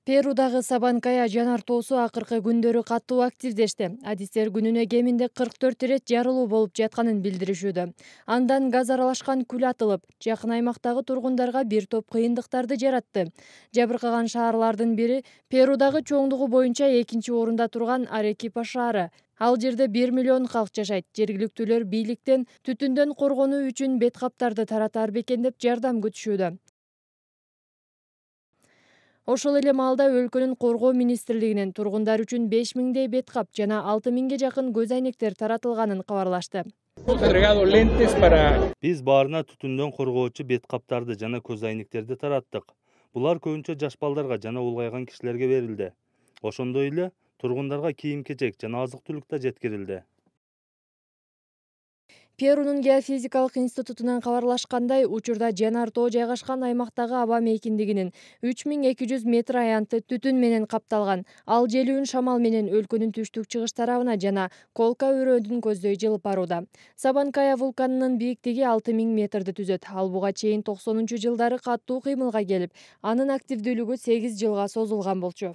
Перудагы Сабанкая жанар тоосу акыркы күндөрү катуу активдешти. Адистер күнүнө кеминде 44 ирет жарылуу болуп жатканын билдиришүүдө. Андан газ аралашкан күл атылып, жакын аймактагы тургундарга бир топ кыйындыктарды жаратты. Жабыркаган шаарлардын бири Перудагы чоңдугу боюнча 2-орунда турган Арекипа шаары. Ал жерде 1 миллион калк жашайт. Жергиликтүүлөр бийликтен түтүндөн коргонуу үчүн бет каптарды таратаар бекен деп жардам күтүшүүдө. Ошол эле маалда өлкөнүн коргоо министрлигинен тургундар үчүн 5000дей бет кап жана 6000ге жакын көз айнектер таратылганын кабарлашты. Биз баарына түтүндөн коргоочу бет каптарды жана көз айнектерди тараттык. Булар көбүнчө жаш балдарга жана улгайган кишилерге берилди. Ошондой эле тургундарга кийим-кечек жана азык-түлүк да жеткирилди. Перунун геофизикалык институтунан кабарлашкандай, учурда жанар тоо жайгашкан аймактагы аба мейкиндигинин 3200 метр аянты түтүн менен капталган. Ал желүүн шамал менен өлкөнүн түштүк-чыгыш тарабына жана Колка өрөөнүн көздөй жылып барууда. Сабанкая вулканынын бийиктиги 6000 метрди түзөт. Ал буга чейин 90-жылдары катуу кыймылга келип, анын активдүүлүгү 8 жылга созулган болчу.